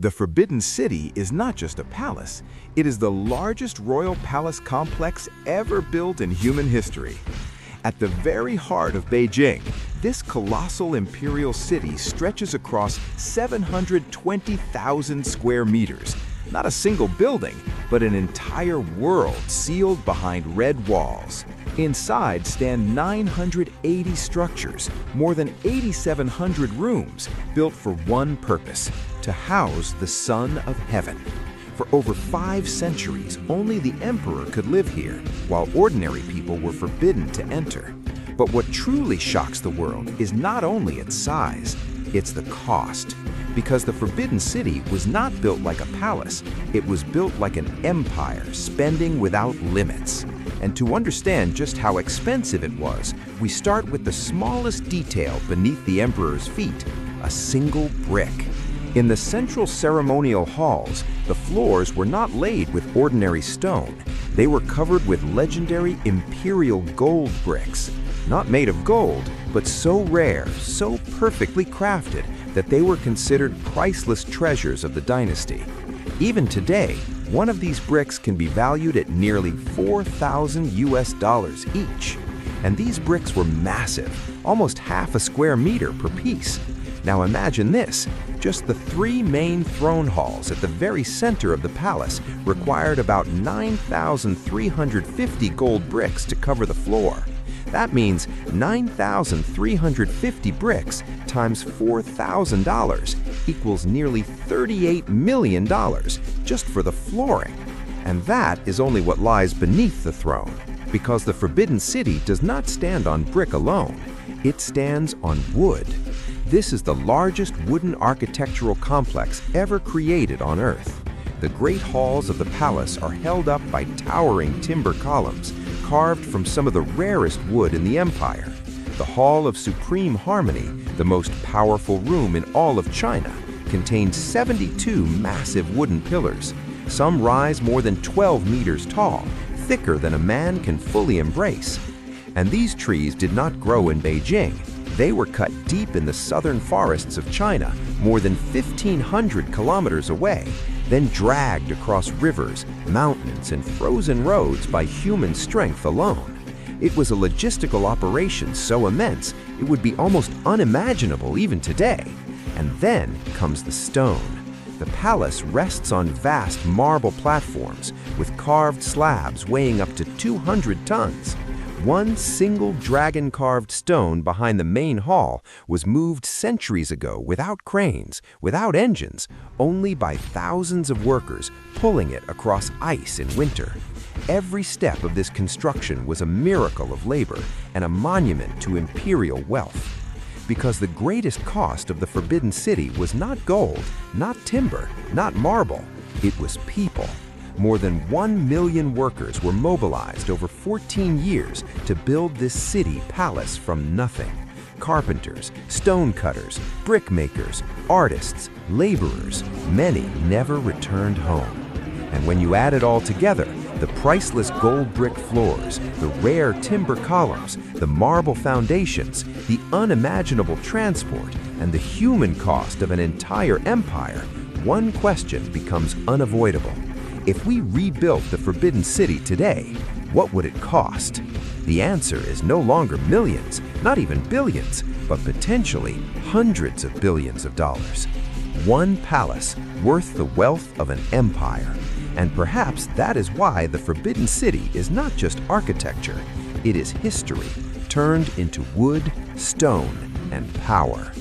The Forbidden City is not just a palace, it is the largest royal palace complex ever built in human history. At the very heart of Beijing, this colossal imperial city stretches across 720,000 square meters. Not a single building, but an entire world sealed behind red walls. Inside stand 980 structures, more than 8,700 rooms, built for one purpose: to house the Son of Heaven. For over 5 centuries, only the emperor could live here, while ordinary people were forbidden to enter. But what truly shocks the world is not only its size, it's the cost. Because the Forbidden City was not built like a palace, it was built like an empire, spending without limits. And to understand just how expensive it was, we start with the smallest detail beneath the emperor's feet: a single brick. In the central ceremonial halls, the floors were not laid with ordinary stone. They were covered with legendary imperial gold bricks. Not made of gold, but so rare, so perfectly crafted, that they were considered priceless treasures of the dynasty. Even today, one of these bricks can be valued at nearly $4,000 each. And these bricks were massive, almost half a square meter per piece. Now imagine this: just the 3 main throne halls at the very center of the palace required about 9,350 gold bricks to cover the floor. That means 9,350 bricks times $4,000 equals nearly $38 million just for the flooring. And that is only what lies beneath the throne, because the Forbidden City does not stand on brick alone. It stands on wood. This is the largest wooden architectural complex ever created on Earth. The great halls of the palace are held up by towering timber columns, carved from some of the rarest wood in the empire. The Hall of Supreme Harmony, the most powerful room in all of China, contains 72 massive wooden pillars. Some rise more than 12 meters tall, thicker than a man can fully embrace. And these trees did not grow in Beijing. They were cut deep in the southern forests of China, more than 1,500 kilometers away, then dragged across rivers, mountains, and frozen roads by human strength alone. It was a logistical operation so immense it would be almost unimaginable even today. And then comes the stone. The palace rests on vast marble platforms with carved slabs weighing up to 200 tons. One single dragon-carved stone behind the main hall was moved centuries ago without cranes, without engines, only by thousands of workers pulling it across ice in winter. Every step of this construction was a miracle of labor and a monument to imperial wealth. Because the greatest cost of the Forbidden City was not gold, not timber, not marble, it was people. More than 1 million workers were mobilized over 14 years to build this city palace from nothing. Carpenters, stone cutters, brick makers, artists, laborers, many never returned home. And when you add it all together, the priceless gold brick floors, the rare timber columns, the marble foundations, the unimaginable transport, and the human cost of an entire empire, one question becomes unavoidable. If we rebuilt the Forbidden City today, what would it cost? The answer is no longer millions, not even billions, but potentially hundreds of billions of dollars. One palace worth the wealth of an empire. And perhaps that is why the Forbidden City is not just architecture, it is history turned into wood, stone, and power.